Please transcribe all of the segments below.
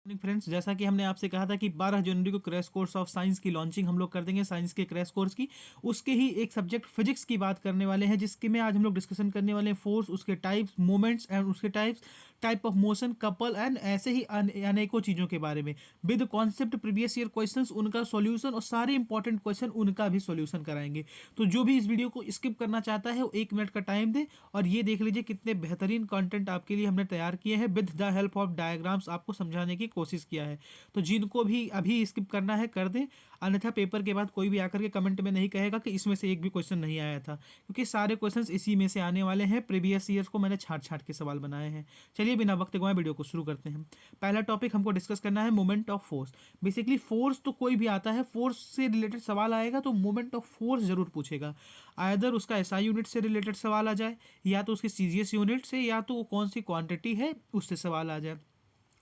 Friends, जैसा कि हमने आपसे कहा था कि 12 जनवरी को क्रैश कोर्स ऑफ साइंस की लॉन्चिंग हम लोग कर देंगे, साइंस के क्रैश कोर्स की। उसके ही एक सब्जेक्ट फिजिक्स की बात करने वाले हैं, जिसके में आज हम लोग डिस्कशन करने वाले हैं फोर्स, उसके टाइप्स, मोमेंट्स एंड उसके types, type of motion, couple and ऐसे ही अनेकों चीज़ों के बारे में with concept, previous year questions, उनका सॉल्यूशन और सारे इंपॉर्टेंट क्वेश्चन उनका भी सॉल्यूशन कराएंगे। तो जो भी इस वीडियो को स्किप करना चाहता है वो 1 मिनट का टाइम दे और ये देख लीजिए कितने बेहतरीन कंटेंट आपके लिए हमने तैयार किए हैं with the help of diagrams, आपको समझाने की कोशिश किया है। तो जिनको भी अभी स्किप करना है कर दें, अन्यथा पेपर के बाद कोई भी आकर के कमेंट में नहीं कहेगा कि इसमें से एक भी क्वेश्चन नहीं आया था, क्योंकि सारे क्वेश्चंस इसी में से आने वाले हैं। प्रीवियस ईयर्स को मैंने छांट छांट के सवाल बनाए हैं। चलिए बिना वक्त गवाए वीडियो को शुरू करते हैं। पहला टॉपिक हमको डिस्कस करना है moment of force. Basically force तो कोई भी आता है, फोर्स से रिलेटेड सवाल आएगा तो मोमेंट ऑफ फोर्स जरूर पूछेगा। आइदर उसका एसआई यूनिट से रिलेटेड सवाल आ जाए, या तो उसके सीजीएस यूनिट से, या तो वो कौन सी क्वांटिटी है उससे सवाल आ जाए।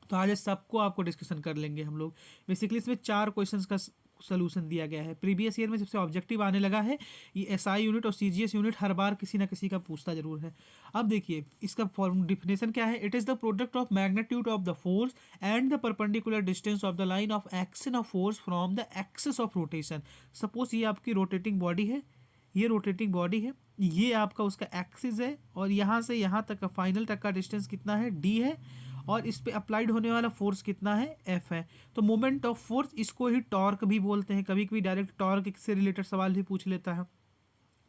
तो आज सबको आपको डिस्कशन कर लेंगे हम लोग। बेसिकली इसमें 4 क्वेश्चंस का सोल्यूशन दिया गया है। प्रीवियस ईयर में सबसे ऑब्जेक्टिव आने लगा है, ये एसआई यूनिट और सीजीएस यूनिट हर बार किसी ना किसी का पूछता जरूर है। अब देखिए इसका फॉर्म डिफिनेशन क्या है। It is the product of magnitude of the force and the perpendicular distance of the line of action of force from the axis of rotation. Suppose ये आपकी रोटेटिंग बॉडी है, ये रोटेटिंग बॉडी है, ये आपका उसका एक्सिस है, और यहाँ से यहाँ तक का फाइनल तक का डिस्टेंस कितना है, डी है, और इस पे अप्लाइड होने वाला फोर्स कितना है, एफ है। तो मोमेंट ऑफ फोर्स, इसको ही टॉर्क भी बोलते हैं। कभी कभी डायरेक्ट टॉर्क से रिलेटेड सवाल भी पूछ लेता है,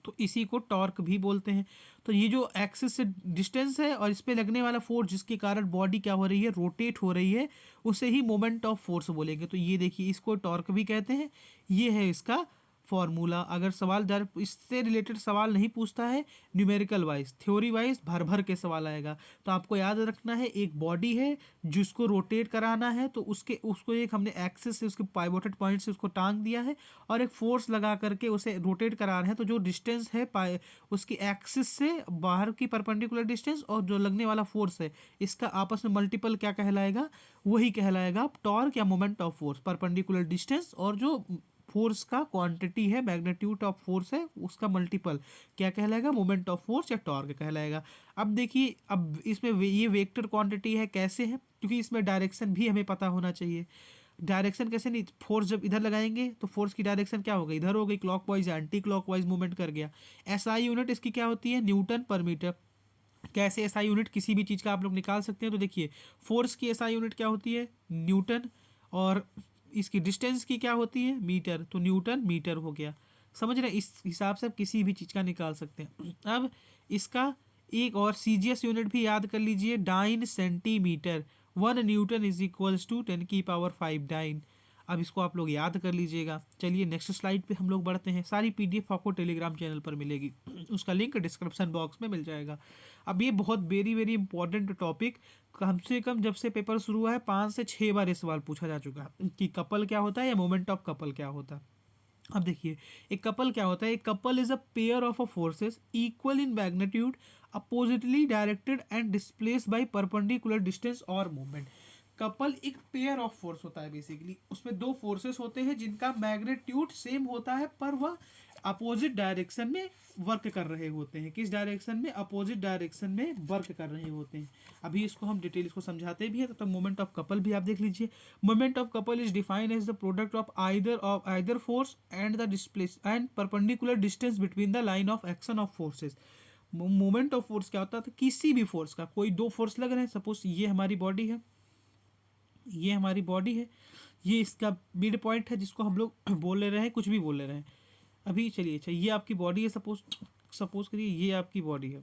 तो इसी को टॉर्क भी बोलते हैं। तो ये जो एक्सिस से डिस्टेंस है और इस पे लगने वाला फोर्स जिसके कारण बॉडी क्या हो रही है, रोटेट हो रही है, उसे ही मोमेंट ऑफ फोर्स बोलेंगे। तो ये देखिए इसको टॉर्क भी कहते हैं। ये है इसका फॉर्मूला। अगर सवाल डायरेक्ट इससे रिलेटेड सवाल नहीं पूछता है, न्यूमेरिकल वाइज, थ्योरी वाइज भर भर के सवाल आएगा। तो आपको याद रखना है, एक बॉडी है जिसको रोटेट कराना है, तो उसको एक हमने एक्सिस से, उसके पाइवोटेड पॉइंट से उसको टांग दिया है, और एक फोर्स लगा करके उसे रोटेट करा रहे हैं। तो जो डिस्टेंस है उसकी एक्सिस से बाहर की परपेंडिकुलर डिस्टेंस और जो लगने वाला फोर्स है, इसका आपस में मल्टीपल क्या कहलाएगा, वही कहलाएगा टॉर्क या moment of force. Perpendicular distance और जो फोर्स का क्वांटिटी है, मैग्नीट्यूड ऑफ फोर्स है, उसका मल्टीपल क्या कहलाएगा, मोमेंट ऑफ फोर्स या टॉर्क कहलाएगा। अब देखिए, अब इसमें ये वेक्टर क्वांटिटी है, कैसे है, क्योंकि इसमें डायरेक्शन भी हमें पता होना चाहिए। डायरेक्शन कैसे, नहीं, फोर्स जब इधर लगाएंगे तो फोर्स की डायरेक्शन क्या हो गई, इधर हो गई, क्लॉकवाइज या एंटी क्लॉकवाइज मूवमेंट कर गया। एसआई यूनिट इसकी क्या होती है, न्यूटन पर मीटर। कैसे एसआई यूनिट किसी भी चीज़ का आप लोग निकाल सकते हैं। तो देखिए फोर्स की एसआई यूनिट क्या होती है, न्यूटन, और इसकी डिस्टेंस की क्या होती है, मीटर। तो न्यूटन मीटर हो गया। समझ रहे हैं, इस हिसाब से आप किसी भी चीज़ का निकाल सकते हैं। अब इसका एक और सीजीएस यूनिट भी याद कर लीजिए, dyne centimetre. 1 newton is equals to 10⁵ dyne. अब इसको आप लोग याद कर लीजिएगा। चलिए नेक्स्ट स्लाइड पे हम लोग बढ़ते हैं। सारी पीडीएफ आपको टेलीग्राम चैनल पर मिलेगी, उसका लिंक डिस्क्रिप्शन बॉक्स में मिल जाएगा। अब ये बहुत वेरी वेरी इंपॉर्टेंट टॉपिक, कम से कम जब से पेपर शुरू हुआ है 5 से 6 बार ये सवाल पूछा जा चुका है कि कपल क्या होता है या मोमेंट ऑफ कपल क्या होता है। अब देखिए एक कपल क्या होता है। एक couple is a pair of a forces equal in magnitude, oppositely directed and displace by perpendicular distance और मूवमेंट। कपल एक पेयर ऑफ फोर्स होता है। बेसिकली उसमें 2 फोर्सेस होते हैं जिनका मैग्नीट्यूड सेम होता है, पर वह अपोजिट डायरेक्शन में वर्क कर रहे होते हैं। किस डायरेक्शन में, अपोजिट डायरेक्शन में वर्क कर रहे होते हैं। अभी इसको हम डिटेल इसको समझाते भी हैं, तब तक मोमेंट ऑफ कपल भी आप देख लीजिए। Moment of couple is defined as the product of either force and the displace and perpendicular distance between the line of action of forces. Moment of force क्या होता है, किसी भी फोर्स का, कोई 2 फोर्स लग रहे हैं। सपोज ये हमारी बॉडी है, ये हमारी बॉडी है, ये इसका मिड पॉइंट है जिसको हम लोग बोल ले रहे हैं, कुछ भी बोल ले रहे हैं। अभी चलिए, अच्छा ये आपकी बॉडी है, सपोज करिए ये आपकी बॉडी है,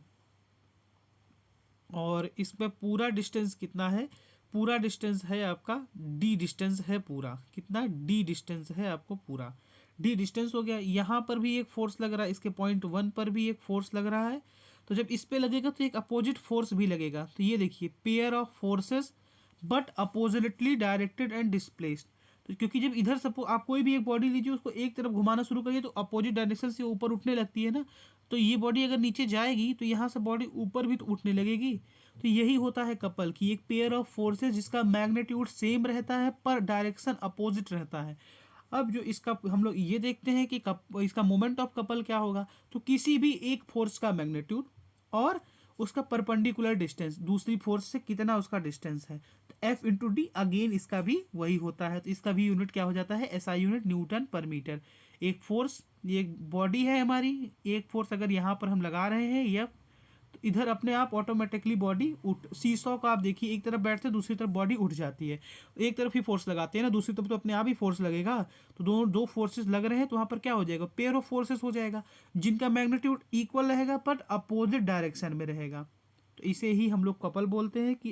और इसमें पूरा डिस्टेंस कितना है, पूरा डिस्टेंस है आपका डी डिस्टेंस है पूरा। कितना, डी डिस्टेंस है आपको पूरा। डी डिस्टेंस हो गया। यहाँ पर भी एक फोर्स लग रहा है, इसके पॉइंट 1 पर भी एक फोर्स लग रहा है। तो जब इस पे लगेगा तो एक अपोजिट फोर्स भी लगेगा। तो ये देखिए pair of forces but oppositely directed and displaced. तो क्योंकि जब इधर सपोज आप कोई भी एक बॉडी लीजिए, उसको एक तरफ घुमाना शुरू करिए तो अपोजिट डायरेक्शन से ऊपर उठने लगती है ना। तो ये बॉडी अगर नीचे जाएगी तो यहाँ से बॉडी ऊपर भी तो उठने लगेगी। तो यही होता है कपल की, एक पेयर ऑफ फोर्सेस जिसका मैग्नीट्यूड सेम रहता है पर डायरेक्शन अपोजिट रहता है। अब जो इसका हम लोग ये देखते हैं कि इसका मोमेंट ऑफ कपल क्या होगा। तो किसी भी एक फोर्स का मैग्नीट्यूड और उसका परपेंडिकुलर डिस्टेंस, दूसरी फोर्स से कितना उसका डिस्टेंस है। तो एफ इंटू डी, अगेन इसका भी वही होता है, तो इसका भी यूनिट क्या हो जाता है, एसआई यूनिट न्यूटन पर मीटर। एक फोर्स, एक बॉडी है हमारी, एक फोर्स अगर यहाँ पर हम लगा रहे हैं एफ, तो इधर अपने आप ऑटोमेटिकली बॉडी उठ, सीसॉ का आप देखिए एक तरफ बैठते हैं दूसरी तरफ बॉडी उठ जाती है, एक तरफ ही फोर्स लगाते हैं ना, दूसरी तरफ तो अपने आप ही फोर्स लगेगा, तो दोनों दो फोर्सेस लग रहे हैं तो वहाँ पर क्या हो जाएगा, पेयर ऑफ फोर्सेस हो जाएगा, जिनका मैग्नीट्यूड इक्वल रहेगा बट अपोजिट डायरेक्शन में रहेगा। तो इसे ही हम लोग कपल बोलते हैं कि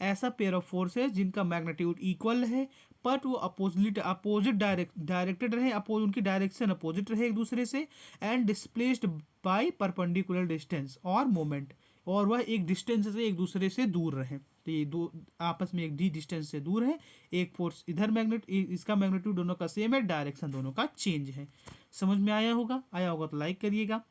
ऐसा पेयर ऑफ फोर्सेस जिनका मैग्नीट्यूड इक्वल है बट वो अपोजिट डायरेक्टेड रहे, उनकी डायरेक्शन अपोजिट रहे एक दूसरे से, and displaced by perpendicular distance और मोमेंट, और वह एक डिस्टेंस से एक दूसरे से दूर रहे। तो ये दो आपस में एक डी डिस्टेंस से दूर है, एक फोर्स इधर इसका मैग्नीट्यूड दोनों का सेम है, डायरेक्शन दोनों का चेंज है। समझ में आया होगा तो लाइक करिएगा।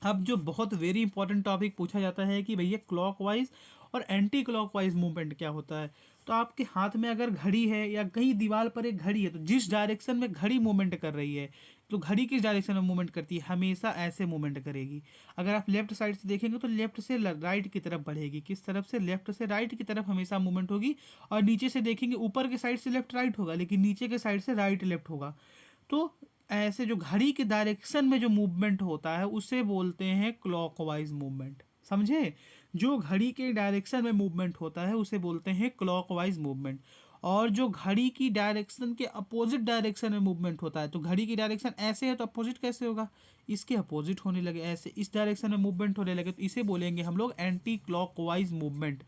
अब जो बहुत वेरी इंपॉर्टेंट टॉपिक पूछा जाता है कि भैया क्लॉकवाइज और एंटी क्लॉकवाइज मूवमेंट क्या होता है, तो आपके हाथ में अगर घड़ी है या कहीं दीवार पर एक घड़ी है, तो जिस डायरेक्शन में घड़ी मूवमेंट कर रही है, तो घड़ी किस डायरेक्शन में मूवमेंट करती है, हमेशा ऐसे मूवमेंट करेगी। अगर आप लेफ्ट साइड से देखेंगे तो लेफ्ट से राइट की तरफ बढ़ेगी, किस तरफ से, लेफ्ट से राइट की तरफ हमेशा मूवमेंट होगी, और नीचे से देखेंगे ऊपर के साइड से लेफ्ट राइट होगा, लेकिन नीचे के साइड से राइट लेफ्ट होगा। तो ऐसे जो घड़ी के डायरेक्शन में जो मूवमेंट होता है उसे बोलते हैं क्लॉकवाइज मूवमेंट, समझे। जो घड़ी के डायरेक्शन में मूवमेंट होता है उसे बोलते हैं क्लॉकवाइज मूवमेंट, और जो घड़ी की डायरेक्शन के अपोजिट डायरेक्शन में मूवमेंट होता है, तो घड़ी की डायरेक्शन ऐसे है तो अपोजिट कैसे होगा, इसके अपोजिट होने लगे, ऐसे इस डायरेक्शन में मूवमेंट होने लगे, तो इसे बोलेंगे हम लोग एंटी क्लॉकवाइज मूवमेंट।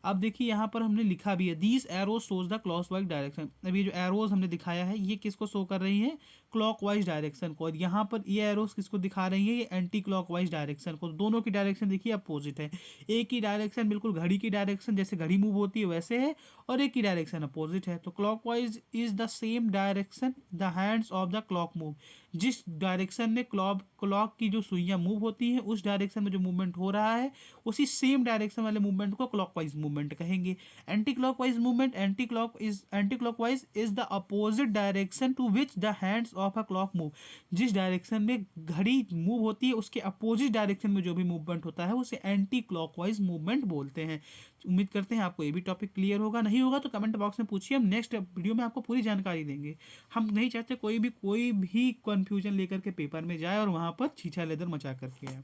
अब देखिए यहाँ पर हमने लिखा भी है, these arrows shows the clockwise direction. अब ये जो एरोज हमने दिखाया है ये किसको शो कर रही हैं, क्लॉकवाइज डायरेक्शन को, और यहाँ पर ये एरोज किसको दिखा रही है, ये एंटी क्लॉकवाइज डायरेक्शन को। दोनों की डायरेक्शन देखिए अपोजिट है, एक ही डायरेक्शन बिल्कुल घड़ी की डायरेक्शन जैसे घड़ी मूव होती है वैसे है, और एक ही डायरेक्शन अपोजिट है। तो clockwise is the same direction the hands of the clock move, जिस डायरेक्शन में क्लॉक की जो सुइयाँ मूव होती हैं उस डायरेक्शन में जो मूवमेंट हो रहा है उसी सेम डायरेक्शन वाले मूवमेंट को क्लॉकवाइज मूवमेंट कहेंगे। Anti clockwise movement, anti clockwise is the opposite direction to which the hands of a clock move, जिस डायरेक्शन में घड़ी मूव होती है उसके अपोजिट डायरेक्शन में जो भी मूवमेंट होता है उसे एंटी क्लॉकवाइज मूवमेंट बोलते हैं। उम्मीद करते हैं आपको ये भी टॉपिक क्लियर होगा, नहीं होगा तो कमेंट बॉक्स में पूछिए, हम नेक्स्ट वीडियो में आपको पूरी जानकारी देंगे। हम नहीं चाहते कोई भी कंफ्यूजन लेकर के पेपर में जाए और वहाँ पर छीछा लेदर मचा करके आए,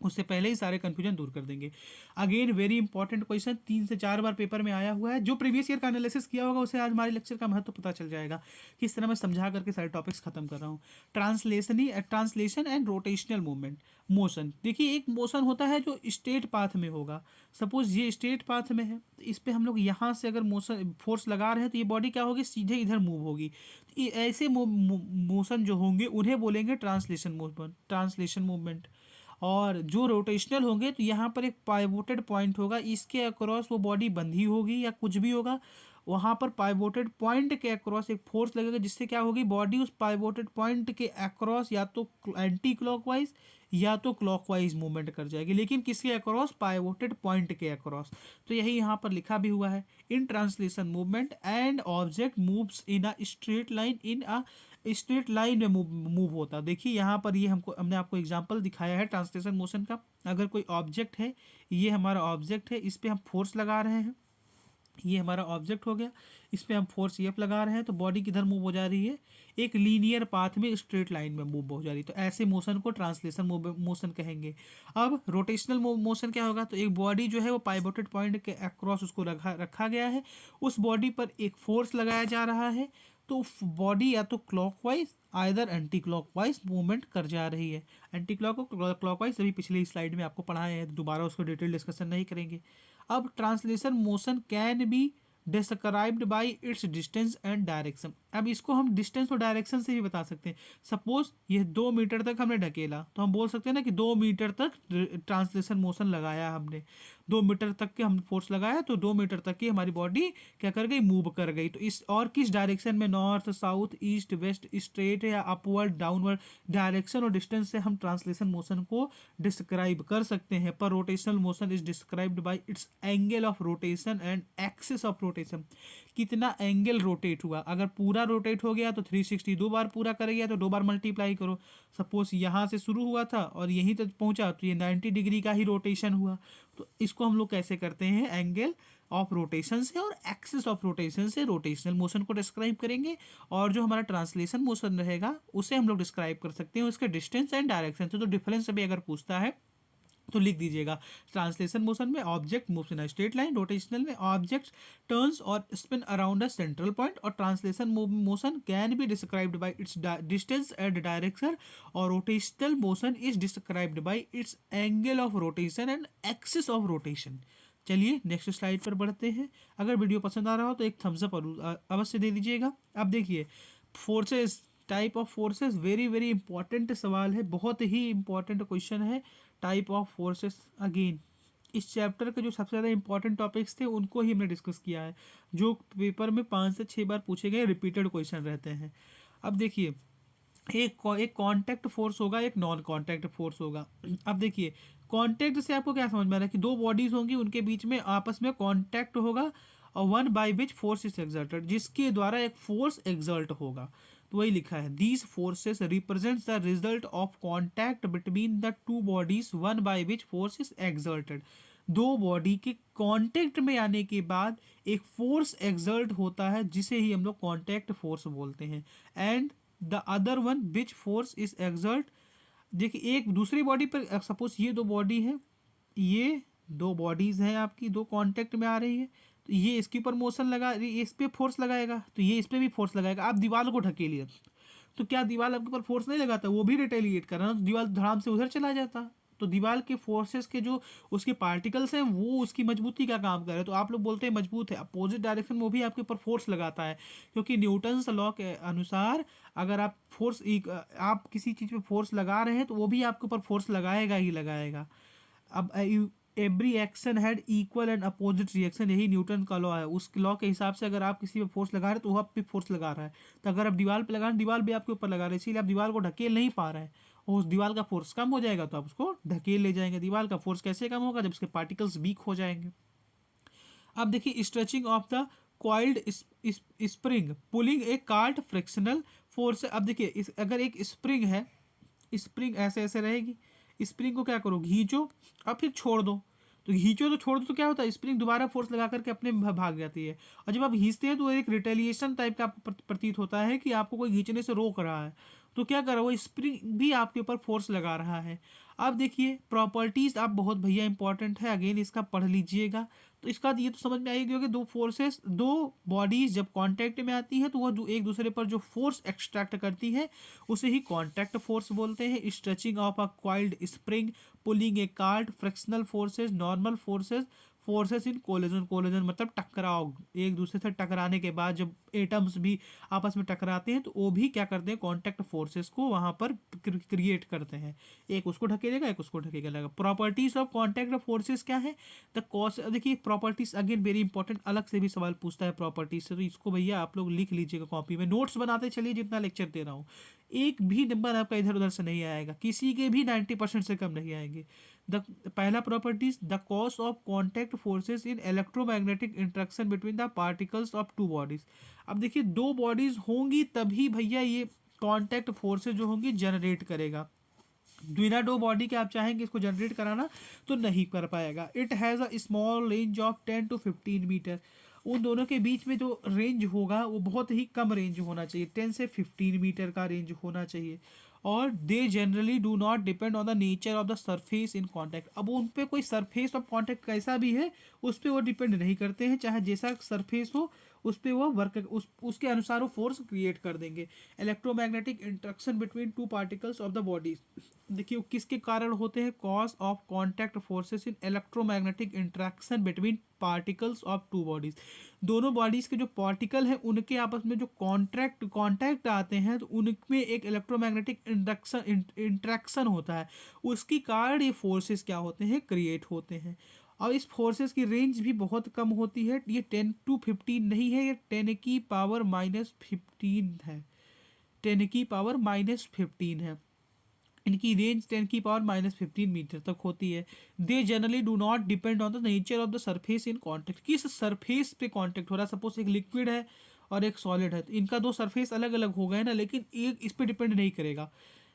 उससे पहले ही सारे कन्फ्यूजन दूर कर देंगे। अगेन वेरी इंपॉर्टेंट क्वेश्चन 3 से 4 बार पेपर में आया हुआ है, जो प्रीवियस ईयर का एनालिसिस किया होगा उसे आज हमारे लेक्चर का महत्व पता चल जाएगा, किस तरह मैं समझा करके सारे टॉपिक्स खत्म कर रहा हूँ। Translation and rotational movement, motion. देखिए एक मोशन होता है जो स्ट्रेट पाथ में होगा, सपोज ये स्ट्रेट पाथ में है, तो इस पर हम लोग यहाँ से अगर मोशन फोर्स लगा रहे हैं तो ये बॉडी क्या होगी, सीधे इधर मूव होगी। तो ये ऐसे मोशन जो होंगे उन्हें बोलेंगे ट्रांसलेशन मूवमेंट। और जो रोटेशनल होंगे तो यहाँ पर एक पाइवोटेड पॉइंट होगा, इसके अक्रॉस वो बॉडी बंधी होगी या कुछ भी होगा, वहाँ पर पाइवोटेड पॉइंट के अक्रॉस एक फोर्स लगेगा, जिससे क्या होगी, बॉडी उस पाइवोटेड पॉइंट के अक्रॉस या तो एंटी क्लॉकवाइज या तो क्लॉकवाइज मूवमेंट कर जाएगी, लेकिन किसके अक्रॉस, पाइवोटेड पॉइंट के अक्रॉस। तो यही यहाँ पर लिखा भी हुआ है, in translation movement and object moves in a straight line, in a straight line में मूव होता है। देखिए यहाँ पर ये हमने आपको एग्जांपल दिखाया है ट्रांसलेशन मोशन का। अगर कोई ऑब्जेक्ट है, ये हमारा ऑब्जेक्ट है, इस पर हम फोर्स लगा रहे हैं, ये हमारा ऑब्जेक्ट हो गया, इस पर हम फोर्स एफ लगा रहे हैं, तो बॉडी किधर मूव हो जा रही है, एक लीनियर पाथ में स्ट्रेट लाइन में मूव हो जा रही है, तो ऐसे मोशन को ट्रांसलेशन मोशन कहेंगे। अब रोटेशनल मोशन क्या होगा, तो एक बॉडी जो है वो पाइवोटेड पॉइंट के अक्रॉस उसको रखा गया है, उस बॉडी पर एक फोर्स लगाया जा रहा है, तो बॉडी या तो clockwise either anti clockwise movement कर जा रही है। एंटी क्लॉकवाइज अभी पिछली स्लाइड में आपको पढ़ाए हैं, दोबारा उसको डिटेल डिस्कशन नहीं करेंगे। अब translation motion can be described by its distance and direction. अब इसको हम डिस्टेंस और डायरेक्शन से भी बता सकते हैं। सपोज ये 2 मीटर तक हमने ढकेला, तो हम बोल सकते हैं ना कि 2 मीटर तक ट्रांसलेशन मोशन लगाया हमने, 2 मीटर तक के हमने फोर्स लगाया, तो 2 मीटर तक की हमारी बॉडी क्या कर गई, मूव कर गई। तो इस और किस डायरेक्शन में, north south east west straight या अपवर्ड डाउनवर्ड, डायरेक्शन और डिस्टेंस से हम ट्रांसलेशन मोशन को डिस्क्राइब कर सकते हैं। पर rotational motion is described by its angle of rotation and axis of rotation, कितना एंगल रोटेट हुआ। अगर पूरा रोटेट हो गया तो 360 2 बार पूरा कर गया तो 2 बार मल्टीप्लाई करो। सपोज यहाँ से शुरू हुआ था और यहीं तक पहुँचा तो ये 90 डिग्री का ही रोटेशन हुआ। तो इसको हम लोग कैसे करते हैं, एंगल ऑफ रोटेशन से और एक्सिस ऑफ रोटेशन से रोटेशनल मोशन को डिस्क्राइब करेंगे, और जो हमारा ट्रांसलेशन मोशन रहेगा उसे हम लोग डिस्क्राइब कर सकते हैं उसके डिस्टेंस एंड डायरेक्शन से। तो डिफरेंस भी अगर पूछता है तो लिख दीजिएगा। ट्रांसलेशन मोशन में object moves in a straight line, rotational में ऑब्जेक्ट टर्न्स और spin around a central point, और translation motion can be described by its distance and direction, और rotational motion is described by its angle of rotation and axis of rotation. चलिए next slide पर बढ़ते हैं। अगर video पसंद आ रहा हो तो एक थम्स अप अवश्य दे दीजिएगा। अब देखिए forces, type of forces, very very important सवाल है, बहुत ही इंपॉर्टेंट क्वेश्चन है। टाइप ऑफ फोर्सेस, अगेन इस चैप्टर के जो सबसे ज़्यादा इंपॉर्टेंट टॉपिक्स थे उनको ही हमने डिस्कस किया है, जो पेपर में 5 से 6 बार पूछे गए रिपीटेड क्वेश्चन रहते हैं। अब देखिए एक कॉन्टैक्ट फोर्स होगा, एक नॉन कॉन्टैक्ट फोर्स होगा। अब देखिए कॉन्टैक्ट से आपको क्या समझ में आ रहा है कि दो बॉडीज होंगी, उनके बीच में आपस में कॉन्टैक्ट होगा, और one by which force is exerted, जिसके द्वारा एक फोर्स एक्सर्ट होगा। तो वही लिखा है, these forces represents the result of contact between the two bodies one by which force is exerted. दो बॉडी के कांटेक्ट में आने के बाद एक फोर्स एक्सर्ट होता है, जिसे ही हम लोग कांटेक्ट फोर्स बोलते हैं। And the other one which force is exert, देखिए एक दूसरी बॉडी पर, सपोज ये दो बॉडी है, ये दो बॉडीज हैं आपकी, दो कांटेक्ट में आ रही है, तो ये इसके ऊपर मोशन लगा, ये इस पे फोर्स लगाएगा, तो ये इस पे भी फोर्स लगाएगा। आप दीवार को ढकेलिए तो क्या दीवार आपके ऊपर फोर्स नहीं लगाता, वो भी रिटेलिएट कर रहा है, तो दीवार धड़ाम से उधर चला जाता। तो दीवार के फोर्सेस के जो उसके पार्टिकल्स हैं वो उसकी मजबूती का काम कर रहे हैं। तो आप लोग बोलते हैं मजबूत है, अपोजिट डायरेक्शन में वो भी आपके ऊपर फोर्स लगाता है, क्योंकि न्यूटन्स लॉ के अनुसार अगर आप आप किसी चीज़ पे फोर्स लगा रहे हैं तो वो भी आपके ऊपर फोर्स लगाएगा ही लगाएगा। अब every action had equal and opposite reaction, यही न्यूटन का लॉ है। उस लॉ के हिसाब से अगर आप किसी पे फोर्स लगा रहे हैं तो वो आप पे फोर्स लगा रहा है, तो अगर आप दीवार पे लगा रहे हैं दीवार भी आपके ऊपर लगा रहे हैं, इसीलिए आप दीवार को ढकेल नहीं पा रहे हैं, और उस दीवार का फोर्स कम हो जाएगा तो आप उसको ढकेल ले जाएंगे। दीवार का फोर्स कैसे कम होगा, जब उसके पार्टिकल्स वीक हो जाएंगे। अब देखिए stretching of the coiled spring pulling a cart frictional force. अब देखिए अगर एक स्प्रिंग है, स्प्रिंग ऐसे ऐसे रहेगी, स्प्रिंग को क्या करो, खींचो और फिर छोड़ दो, तो खींचो तो छोड़ दो तो क्या होता है, स्प्रिंग दोबारा फोर्स लगा करके अपने भाग जाती है। और जब आप खींचते हैं तो एक रिटेलिएशन टाइप का आपको प्रतीत होता है कि आपको कोई खींचने से रोक रहा है, तो क्या कर रहा है वो स्प्रिंग भी आपके ऊपर फोर्स लगा रहा है। अब देखिए प्रॉपर्टीज आप बहुत भैया इंपॉर्टेंट है, अगेन इसका पढ़ लीजिएगा। तो इसका ये तो समझ में आएगी कि दो फोर्सेस, दो बॉडीज जब कांटेक्ट में आती है तो वह एक दूसरे पर जो फोर्स एक्सट्रैक्ट करती है उसे ही कांटेक्ट फोर्स बोलते हैं। Stretching of a coiled spring, pulling a cart, frictional forces, normal forces, forces in collision, collision मतलब टकराव, एक दूसरे से टकराने के बाद जब एटम्स भी आपस में टकराते हैं तो वो भी क्या करते हैं, कांटेक्ट फोर्सेस को वहां पर क्रिएट करते हैं, एक उसको ढकेलेगा एक उसको ढकेलेगा। प्रॉपर्टीज ऑफ कांटेक्ट फोर्सेस क्या है, द कॉस, देखिए प्रॉपर्टीज अगेन वेरी इंपॉर्टेंट, अलग से भी सवाल पूछता है प्रॉपर्टीज से, तो इसको भैया आप लोग लिख लीजिएगा कॉपी में, नोट्स बनाते चलिए जितना लेक्चर दे रहा हूँ, एक भी नंबर आपका इधर उधर से नहीं आएगा, किसी के भी 90% से कम नहीं आएंगे। द पहला properties, the cos of contact forces in electromagnetic interaction between the particles of two bodies. अब देखिए दो बॉडीज होंगी तभी भैया ये कॉन्टैक्ट फोर्सेस जो होंगी जनरेट करेगा, बिना दो बॉडी के आप चाहेंगे इसको जनरेट कराना तो नहीं कर पाएगा। It has a small range of 10 to 15 metre, उन दोनों के बीच में जो रेंज होगा वो बहुत ही कम रेंज होना चाहिए, 10 से 15 मीटर का रेंज होना चाहिए। और they generally do not depend on the nature of the surface in contact, अब उन पे कोई सरफेस ऑफ कॉन्टैक्ट कैसा भी है उस पर वो डिपेंड नहीं करते हैं, चाहे जैसा सरफेस हो उस पर वो वर्क उसके अनुसार वो फोर्स क्रिएट कर देंगे। Electromagnetic interaction between two particles of the bodies, देखिए किसके कारण होते हैं, cause of contact forces in electromagnetic interaction between particles of two bodies, दोनों बॉडीज के जो पार्टिकल हैं उनके आपस में जो कॉन्टैक्ट आते हैं तो उनमें एक इलेक्ट्रोमैग्नेटिक इंट्रैक्शन होता है, उसकी कारण ये फोर्सेस क्या होते हैं, क्रिएट होते हैं। और इस फोर्सेस की रेंज भी बहुत कम होती है, ये 10 to 15 नहीं है, ये 10⁻⁻15 है, 10⁻⁻15 है, इनकी रेंज 10⁻⁻15 मीटर तक होती है। They generally do not depend on the nature of the surface in contact, किस सरफेस पे कॉन्टैक्ट हो रहा है, सपोज एक लिक्विड है और एक सॉलिड है तो इनका दो सरफेस अलग अलग हो गए ना, लेकिन एक इस पे डिपेंड नहीं करेगा,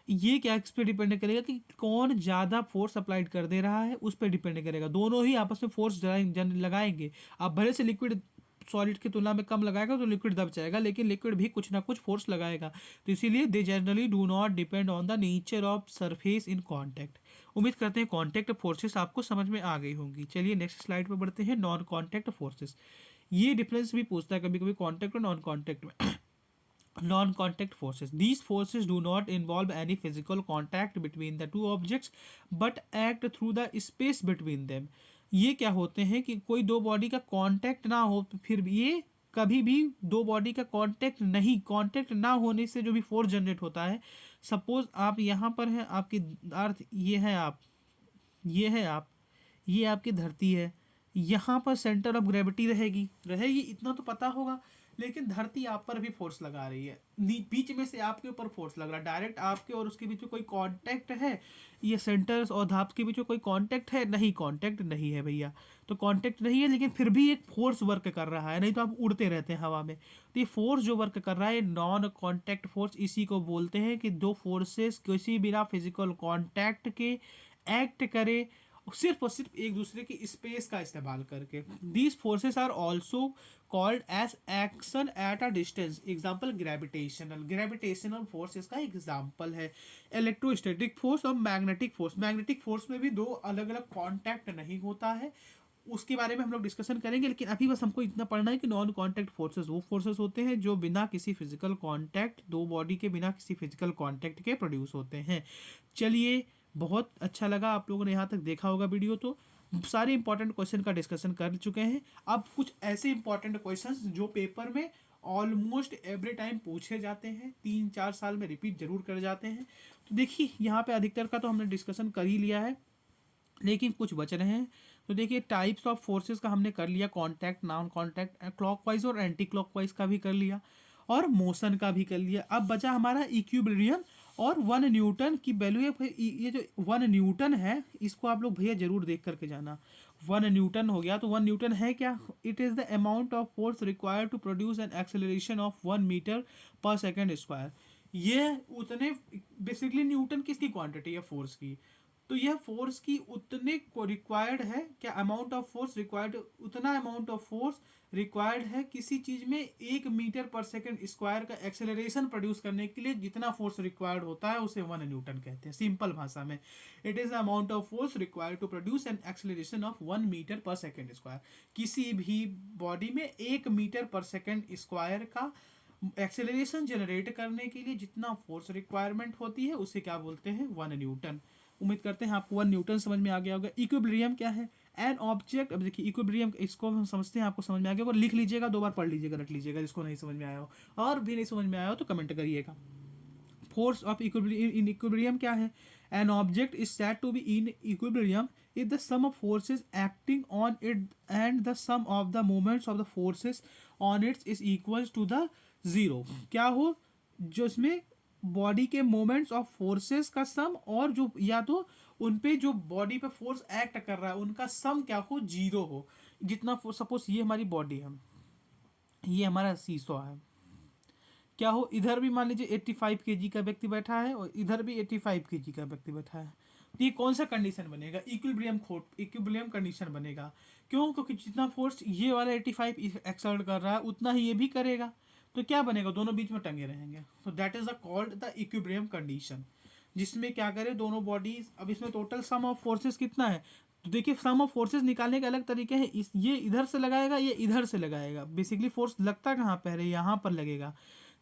ये क्या इस पे डिपेंड करेगा कि कौन ज़्यादा फोर्स अप्लाइड कर दे रहा है, उस पर डिपेंड करेगा। दोनों ही आपस में फोर्स लगाएंगे। आप भले से लिक्विड सॉलिड की तुलना में कम लगाएगा तो लिक्विड दब जाएगा, लेकिन लिक्विड भी कुछ ना कुछ फोर्स लगाएगा। तो इसीलिए they generally do not depend on the nature of surface in contact. उम्मीद करते हैं कॉन्टैक्ट फोर्सेस आपको समझ में आ गई होंगी। चलिए नेक्स्ट स्लाइड पर बढ़ते हैं। नॉन कॉन्टैक्ट फोर्सेस, ये डिफरेंस भी पूछता है कभी कभी कॉन्टैक्ट और नॉन कॉन्टैक्ट में। Non-contact forces, these forces do not involve any physical contact between the two objects but act through the space between them। ये क्या होते हैं कि कोई दो बॉडी का कांटेक्ट ना हो, तो फिर भी ये कभी भी दो बॉडी का कांटेक्ट ना होने से जो भी फोर्स जनरेट होता है। सपोज आप यहाँ पर हैं, आपकी अर्थ ये है, आप ये आपकी धरती है। यहाँ पर सेंटर ऑफ ग्रेविटी रहेगी इतना तो पता होगा। लेकिन धरती आप पर भी फोर्स लगा रही है, बीच में से आपके ऊपर फोर्स लग रहा है, डायरेक्ट आपके और उसके बीच में कोई कांटेक्ट है? ये सेंटर्स और धाप के बीच में कोई कांटेक्ट है? नहीं, कांटेक्ट नहीं है भैया। तो कांटेक्ट नहीं है, लेकिन फिर भी एक फोर्स वर्क कर रहा है, नहीं तो आप उड़ते रहते हैं हवा में। तो ये फोर्स जो वर्क कर रहा है नॉन कांटेक्ट फोर्स, इसी को बोलते हैं कि दो फोर्सेस किसी बिना फिजिकल कांटेक्ट के एक्ट करे, सिर्फ और सिर्फ एक दूसरे की स्पेस का इस्तेमाल करके। These forces are also called as action at a distance. Example gravitational force इसका एग्जाम्पल है। इलेक्ट्रोस्टैटिक फोर्स और मैग्नेटिक फोर्स। मैग्नेटिक फोर्स में भी दो अलग अलग कॉन्टैक्ट नहीं होता है, उसके बारे में हम लोग डिस्कशन करेंगे। लेकिन अभी बस हमको इतना पढ़ना है कि नॉन कॉन्टैक्ट फोर्सेस वो फोर्सेस होते हैं जो बिना किसी फिजिकल कॉन्टैक्ट, दो बॉडी के बिना किसी फिजिकल कॉन्टैक्ट के प्रोड्यूस होते हैं। चलिए, बहुत अच्छा लगा आप लोगों ने यहाँ तक देखा होगा वीडियो। तो सारे इंपॉर्टेंट क्वेश्चन का डिस्कशन कर चुके हैं। अब कुछ ऐसे इंपॉर्टेंट क्वेश्चंस जो पेपर में ऑलमोस्ट एवरी टाइम पूछे जाते हैं, 3-4 साल में रिपीट जरूर कर जाते हैं। तो देखिए यहाँ पे अधिकतर का तो हमने डिस्कशन कर ही लिया है, लेकिन कुछ बच रहे हैं। तो देखिए टाइप्स ऑफ फोर्सेस का हमने कर लिया, कॉन्टैक्ट, नॉन कॉन्टैक्ट, क्लॉकवाइज और एंटी क्लॉकवाइज का भी कर लिया, और मोशन का भी कर लिया। अब बचा हमारा इक्विलिब्रियम और 1 न्यूटन की वैल्यू है। ये जो 1 न्यूटन है, इसको आप लोग भैया जरूर देख करके जाना। 1 न्यूटन हो गया, तो 1 न्यूटन है क्या? It is the amount of force required to produce an acceleration of 1 metre per second square. ये उतने बेसिकली न्यूटन किसकी क्वांटिटी है? फोर्स की। तो यह फोर्स की उतने को रिक्वायर्ड है, क्या अमाउंट ऑफ फोर्स रिक्वायर्ड, उतना अमाउंट ऑफ फोर्स रिक्वायर्ड है किसी चीज में 1 मीटर पर सेकेंड स्क्वायर का एक्सेलरेशन प्रोड्यूस करने के लिए। जितना फोर्स रिक्वायर्ड होता है उसे 1 न्यूटन कहते हैं सिंपल भाषा में। It is the amount of force required to produce an acceleration of 1 metre per second square. किसी भी बॉडी में 1 मीटर पर सेकेंड स्क्वायर का एक्सेलरेशन जनरेट करने के लिए जितना फोर्स रिक्वायरमेंट होती है उसे क्या बोलते हैं? 1 न्यूटन। उम्मीद करते हैं आपको 1 न्यूटन समझ में आ गया होगा। इक्विलिब्रियम क्या है? An object. अब देखिए इक्विलिब्रियम इसको हम समझते हैं, आपको समझ में आ गया होगा। लिख लीजिएगा, 2 बार पढ़ लीजिएगा, रट लीजिएगा जिसको नहीं समझ में आया हो, और भी नहीं समझ में आया हो तो कमेंट करिएगा। फोर्स ऑफ इन इक्विलिब्रियम क्या है? An object is said to be in equilibrium if the sum of forces acting on it and the sum of the moments of the forces on it is equals to the zero। क्या हो? जो इसमें body के moments of forces का सम, और जो या तो उन पे जो बॉडी पे फोर्स एक्ट कर रहा है उनका सम क्या हो? 0 हो। जितना सपोज ये हमारी बॉडी है, ये हमारा सीसॉ है, क्या हो? इधर भी मान लीजिए 85 kg का व्यक्ति बैठा है और इधर भी 85 kg का व्यक्ति बैठा है। तो ये कौन सा कंडीशन बनेगा? इक्विलिब्रियम कंडीशन बनेगा। क्यों? क्योंकि जितना फोर्स ये वाला 85 एक्सर्ट कर रहा है उतना ही ये भी करेगा। तो क्या बनेगा? दोनों बीच में टंगे रहेंगे। तो that is the called the equilibrium condition, जिसमें क्या करे दोनों बॉडीज। अब इसमें टोटल सम ऑफ फोर्सेस कितना है? तो देखिए सम ऑफ फोर्सेस निकालने के अलग तरीके हैं। ये इधर से लगाएगा, ये इधर से लगाएगा। बेसिकली फोर्स लगता कहाँ पर है? यहाँ पर लगेगा।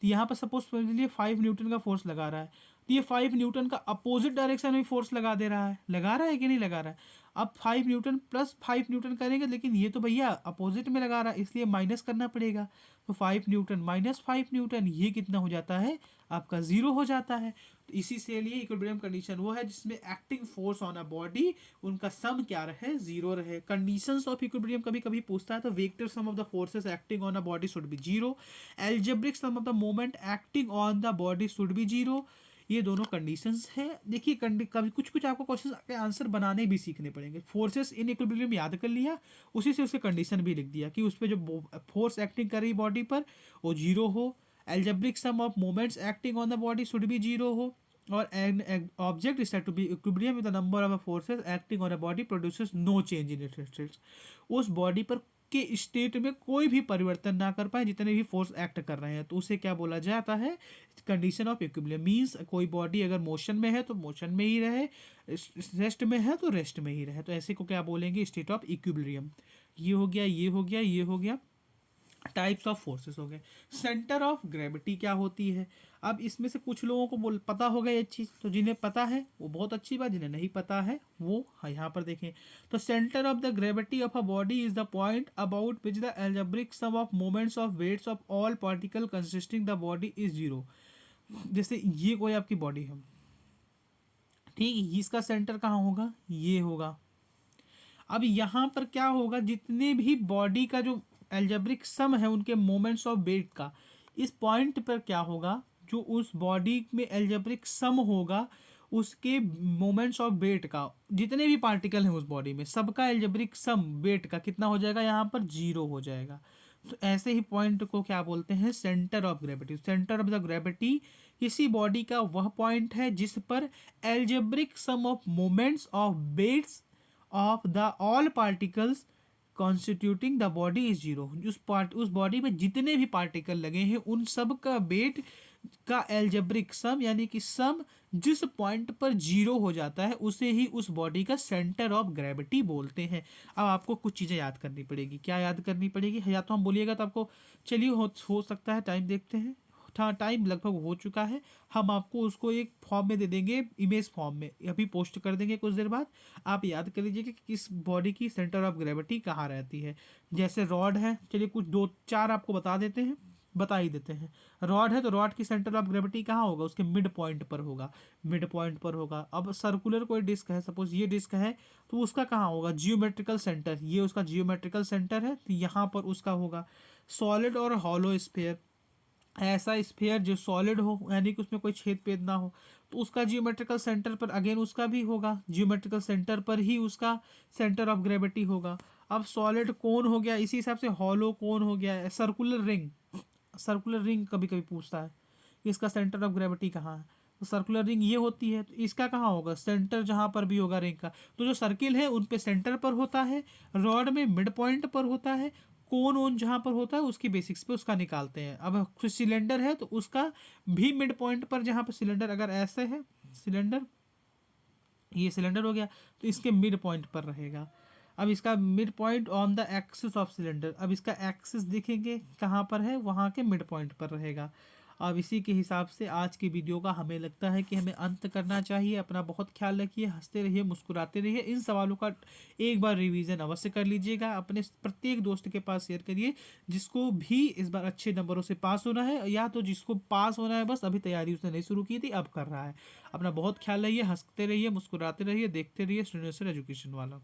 तो यहाँ पर सपोज कर लीजिए 5 न्यूटन का फोर्स लगा रहा है, तो ये 5 न्यूटन का अपोजिट डायरेक्शन में फोर्स लगा दे रहा है। लगा रहा है कि नहीं लगा रहा है? अब 5 न्यूटन प्लस 5 न्यूटन करेंगे, लेकिन ये तो भैया अपोजिट में लगा रहा है, इसलिए माइनस करना पड़ेगा। तो 5 न्यूटन माइनस 5 न्यूटन, ये कितना हो जाता है? आपका 0 हो जाता है। तो इसी से लिए इक्विलिब्रियम कंडीशन वो है जिसमें acting force on a body, उनका सम क्या रहे? 0 रहे। कंडीशंस ऑफ इक्विलिब्रियम कभी कभी पूछता है, तो vector sum of the forces acting on a body should be 0, algebraic sum of the moment acting on the body should be 0। ये दोनों कंडीशंस है। देखिए कभी कुछ कुछ आपको क्वेश्चन के आंसर बनाने भी सीखने पड़ेंगे। फोर्सेस इन इक्विलिब्रियम याद कर लिया, उसी से उसके कंडीशन भी लिख दिया कि उस पर जो फोर्स एक्टिंग कर रही बॉडी पर वो 0 हो, algebraic sum of moments acting on the body should be 0 हो, और an object is said to be equilibrium with the number of forces acting on a body produces no change in its states. उस body पर के state में कोई भी परिवर्तन ना कर पाए जितने भी फोर्स एक्ट कर रहे हैं, तो उसे क्या बोला जाता है, कंडीशन ऑफ इक्विलिब्रियम। मींस कोई बॉडी अगर मोशन में है तो मोशन में ही रहे, रेस्ट में है तो रेस्ट में ही रहे, तो ऐसे को क्या बोलेंगे, स्टेट ऑफ इक्विलिब्रियम। ये हो गया, ये हो गया, ये हो गया, टाइप्स ऑफ फोर्सेस हो गए। सेंटर ऑफ ग्रेविटी क्या होती है, अब इसमें से कुछ लोगों को बोल पता होगा ये चीज़, तो जिन्हें पता है वो बहुत अच्छी बात, जिन्हें नहीं पता है वो यहाँ पर देखें। तो centre of the gravity of a body is the point about which the algebraic sum of moments of weights of all particle consisting the body is zero. जैसे ये कोई आपकी बॉडी है, ठीक है, इसका सेंटर कहाँ होगा, ये होगा। अब यहाँ पर क्या होगा, जितने भी बॉडी का जो एल्जेब्रिक सम है उनके मोमेंट्स ऑफ वेट का, इस पॉइंट पर क्या होगा, जो उस बॉडी में एल्जेब्रिक सम होगा उसके मोमेंट्स ऑफ वेट का, जितने भी पार्टिकल हैं उस बॉडी में सबका एल्जेब्रिक सम वेट का कितना हो जाएगा, यहाँ पर जीरो हो जाएगा। तो ऐसे ही पॉइंट को क्या बोलते हैं, centre of gravity. Centre of the gravity किसी बॉडी का वह पॉइंट है जिस पर algebraic sum of moments of weights of the all particles constituting the body is zero. उस बॉडी में जितने भी पार्टिकल लगे हैं उन सब का वेट का एल्जेब्रिक सम, यानी कि सम जिस पॉइंट पर जीरो हो जाता है उसे ही उस बॉडी का सेंटर ऑफ ग्रेविटी बोलते हैं। अब आपको कुछ चीज़ें याद करनी पड़ेगी, क्या याद करनी पड़ेगी, या तो हम बोलिएगा तो आपको, चलिए हो सकता है, टाइम देखते हैं, हाँ टाइम लगभग हो चुका है, हम आपको उसको एक फॉर्म में दे देंगे, इमेज फॉर्म में अभी पोस्ट कर देंगे कुछ देर बाद। आप याद कर लीजिए कि किस बॉडी की सेंटर ऑफ ग्रेविटी कहाँ रहती है। जैसे रॉड है, चलिए कुछ दो चार आपको बता ही देते हैं। रॉड है तो रॉड की सेंटर ऑफ ग्रेविटी कहाँ होगा, उसके मिड पॉइंट पर होगा, मिड पॉइंट पर होगा। अब सर्कुलर कोई डिस्क है, सपोज ये डिस्क है, तो उसका कहाँ होगा, जियोमेट्रिकल सेंटर, ये उसका जियोमेट्रिकल सेंटर है, तो यहाँ पर उसका होगा। सॉलिड और हॉलो स्फीयर, ऐसा स्फीयर जो सॉलिड हो यानी कि उसमें कोई छेद पेद ना हो, तो उसका जियोमेट्रिकल सेंटर पर अगेन उसका भी होगा, जियोमेट्रिकल सेंटर पर ही उसका सेंटर ऑफ ग्रेविटी होगा। अब सॉलिड कोन हो गया, इसी हिसाब से हॉलो कोन हो गया। सर्कुलर रिंग, सर्कुलर रिंग कभी कभी पूछता है इसका सेंटर ऑफ ग्रेविटी कहाँ है, तो सर्कुलर रिंग ये होती है, तो इसका कहाँ होगा, सेंटर जहाँ पर भी होगा रिंग का, तो जो सर्किल है उन पे सेंटर पर होता है, रॉड में मिड पॉइंट पर होता है, कोन ओन जहाँ पर होता है उसकी बेसिक्स पे उसका निकालते हैं। अब कुछ सिलेंडर है तो उसका भी मिड पॉइंट पर, जहाँ पर सिलेंडर अगर ऐसे है, सिलेंडर ये सिलेंडर हो गया, तो इसके मिड पॉइंट पर रहेगा। अब इसका mid point on the axis of cylinder, अब इसका एक्सिस देखेंगे कहाँ पर है, वहाँ के मिड पॉइंट पर रहेगा। अब इसी के हिसाब से आज की वीडियो का हमें लगता है कि हमें अंत करना चाहिए। अपना बहुत ख्याल रखिए, हंसते रहिए, मुस्कुराते रहिए। इन सवालों का एक बार रिवीजन अवश्य कर लीजिएगा, अपने प्रत्येक दोस्त के पास शेयर करिए जिसको भी इस बार अच्छे नंबरों से पास होना है, या तो जिसको पास होना है बस अभी तैयारी उसने नहीं शुरू की थी अब कर रहा है। अपना बहुत ख्याल रखिए, हंसते रहिए, मुस्कुराते रहिए, देखते रहिए श्रीनिवासन एजुकेशन वाला।